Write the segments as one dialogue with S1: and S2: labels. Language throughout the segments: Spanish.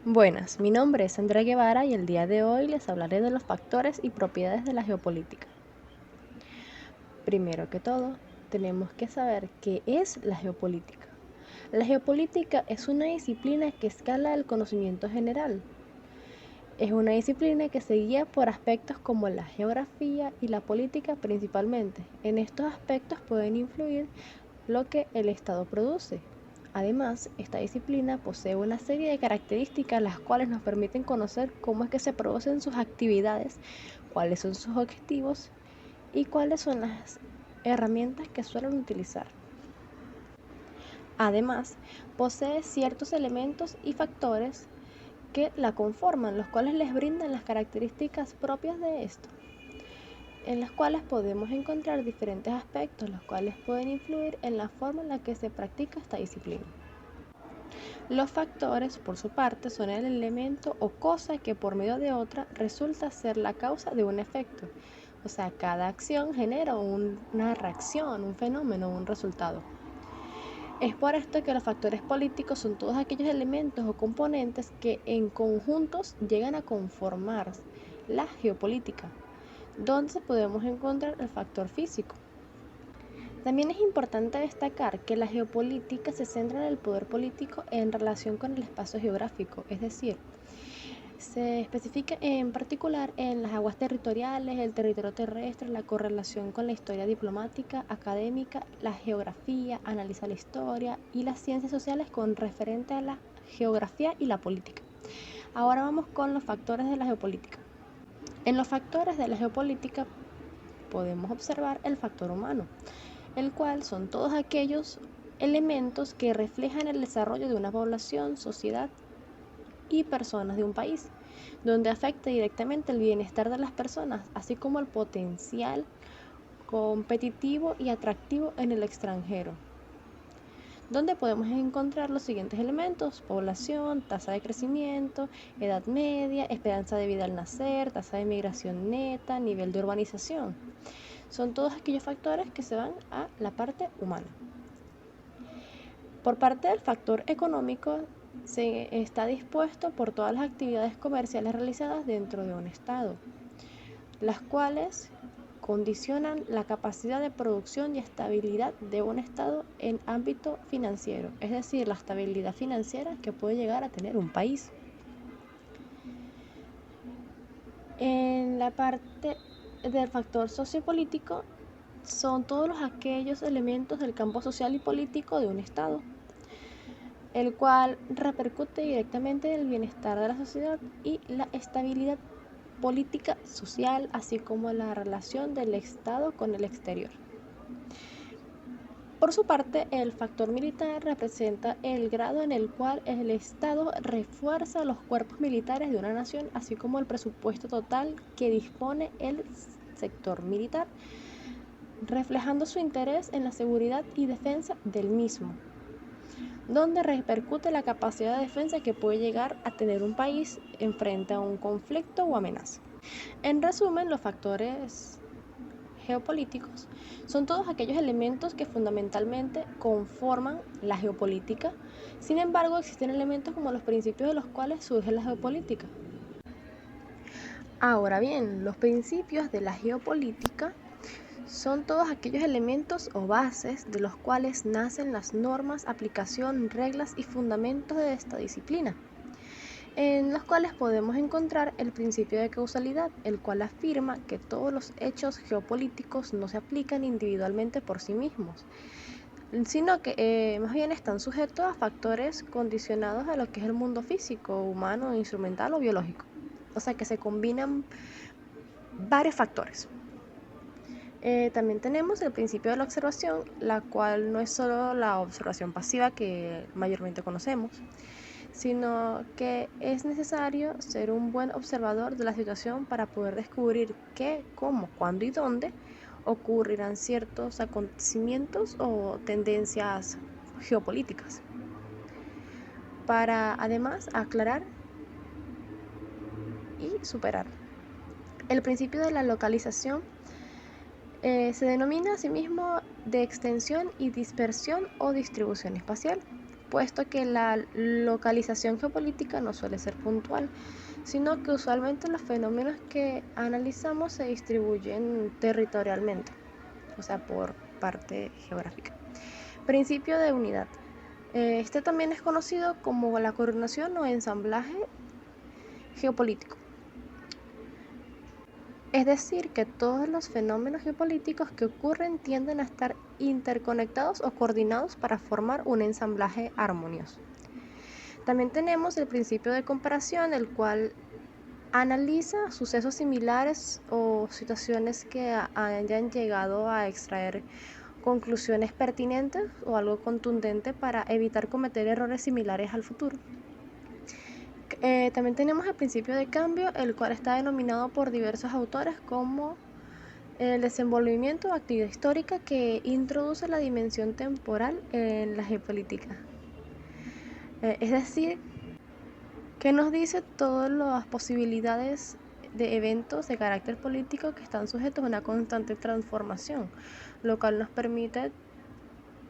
S1: Buenas, mi nombre es Andrea Guevara y el día de hoy les hablaré de los factores y propiedades de la geopolítica. Primero que todo, tenemos que saber qué es la geopolítica. La geopolítica es una disciplina que escala el conocimiento general. Es una disciplina que se guía por aspectos como la geografía y la política principalmente. En estos aspectos pueden influir lo que el Estado produce. Además, esta disciplina posee una serie de características las cuales nos permiten conocer cómo es que se producen sus actividades, cuáles son sus objetivos y cuáles son las herramientas que suelen utilizar. Además, posee ciertos elementos y factores que la conforman, los cuales les brindan las características propias de esto, en las cuales podemos encontrar diferentes aspectos, los cuales pueden influir en la forma en la que se practica esta disciplina. Los factores, por su parte, son el elemento o cosa que por medio de otra resulta ser la causa de un efecto. O sea, cada acción genera una reacción, un fenómeno, un resultado. Es por esto que los factores políticos son todos aquellos elementos o componentes que en conjuntos llegan a conformar la geopolítica, donde podemos encontrar el factor físico. También es importante destacar que la geopolítica se centra en el poder político en relación con el espacio geográfico, es decir, se especifica en particular en las aguas territoriales, el territorio terrestre, la correlación con la historia diplomática, académica, la geografía, analiza la historia y las ciencias sociales con referente a la geografía y la política. Ahora vamos con los factores de la geopolítica. En los factores de la geopolítica podemos observar el factor humano, el cual son todos aquellos elementos que reflejan el desarrollo de una población, sociedad y personas de un país, donde afecta directamente el bienestar de las personas, así como el potencial competitivo y atractivo en el extranjero, donde podemos encontrar los siguientes elementos: población, tasa de crecimiento, edad media, esperanza de vida al nacer, tasa de migración neta, nivel de urbanización. Son todos aquellos factores que se van a la parte humana. Por parte del factor económico, se está dispuesto por todas las actividades comerciales realizadas dentro de un Estado, las cuales condicionan la capacidad de producción y estabilidad de un Estado en ámbito financiero, es decir, la estabilidad financiera que puede llegar a tener un país. En la parte del factor sociopolítico, son todos aquellos elementos del campo social y político de un Estado, el cual repercute directamente en el bienestar de la sociedad y la estabilidad política, social, así como la relación del Estado con el exterior. Por su parte, el factor militar representa el grado en el cual el Estado refuerza los cuerpos militares de una nación, así como el presupuesto total que dispone el sector militar, reflejando su interés en la seguridad y defensa del mismo, donde repercute la capacidad de defensa que puede llegar a tener un país en frente a un conflicto o amenaza. En resumen, los factores geopolíticos son todos aquellos elementos que fundamentalmente conforman la geopolítica. Sin embargo, existen elementos como los principios de los cuales surge la geopolítica. Ahora bien, los principios de la geopolítica son todos aquellos elementos o bases de los cuales nacen las normas, aplicación, reglas y fundamentos de esta disciplina, en los cuales podemos encontrar el principio de causalidad, el cual afirma que todos los hechos geopolíticos no se aplican individualmente por sí mismos, sino que más bien están sujetos a factores condicionados a lo que es el mundo físico, humano, instrumental o biológico. O sea que se combinan varios factores. También tenemos el principio de la observación, la cual no es solo la observación pasiva que mayormente conocemos, sino que es necesario ser un buen observador de la situación para poder descubrir qué, cómo, cuándo y dónde ocurrirán ciertos acontecimientos o tendencias geopolíticas, para además aclarar y superar. El principio de la localización se denomina asimismo de extensión y dispersión o distribución espacial. puesto que la localización geopolítica no suele ser puntual, sino que usualmente los fenómenos que analizamos se distribuyen territorialmente, o sea, por parte geográfica. Principio de unidad. Este también es conocido como la coordinación o ensamblaje geopolítico. Es decir, que todos los fenómenos geopolíticos que ocurren tienden a estar interconectados o coordinados para formar un ensamblaje armonioso. También tenemos el principio de comparación, el cual analiza sucesos similares o situaciones que hayan llegado a extraer conclusiones pertinentes o algo contundente para evitar cometer errores similares al futuro. También tenemos el principio de cambio, el cual está denominado por diversos autores como el desenvolvimiento o actividad histórica que introduce la dimensión temporal en la geopolítica. Es decir, que nos dice todas las posibilidades de eventos de carácter político que están sujetos a una constante transformación, lo cual nos permite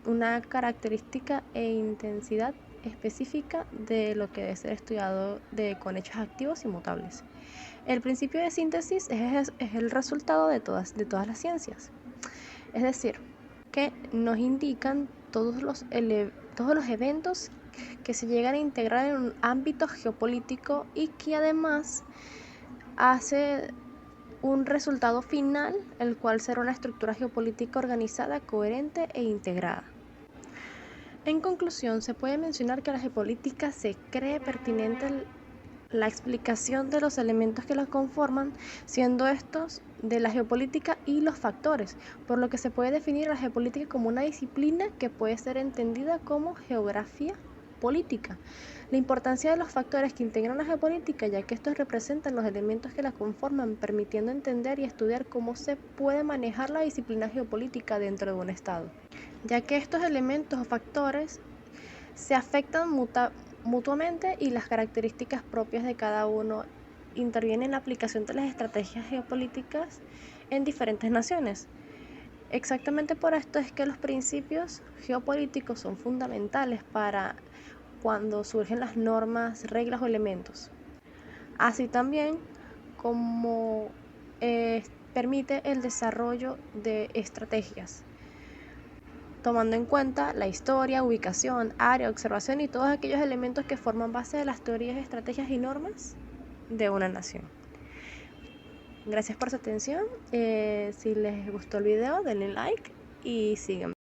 S1: una característica e intensidad específica de lo que debe ser estudiado con hechos activos y mutables. El principio de síntesis es el resultado de todas las ciencias, es decir, que nos indican todos los eventos que se llegan a integrar en un ámbito geopolítico y que además hace un resultado final, el cual será una estructura geopolítica organizada, coherente e integrada. En conclusión, se puede mencionar que la geopolítica se cree pertinente la explicación de los elementos que la conforman, siendo estos de la geopolítica y los factores, por lo que se puede definir la geopolítica como una disciplina que puede ser entendida como geografía política. La importancia de los factores que integran la geopolítica, ya que estos representan los elementos que la conforman, permitiendo entender y estudiar cómo se puede manejar la disciplina geopolítica dentro de un Estado, ya que estos elementos o factores se afectan mutuamente y las características propias de cada uno intervienen en la aplicación de las estrategias geopolíticas en diferentes naciones. Exactamente por esto es que los principios geopolíticos son fundamentales para cuando surgen las normas, reglas o elementos. Así también como permite el desarrollo de estrategias, tomando en cuenta la historia, ubicación, área, observación y todos aquellos elementos que forman base de las teorías, estrategias y normas de una nación. Gracias por su atención. Si les gustó el video, denle like y síganme.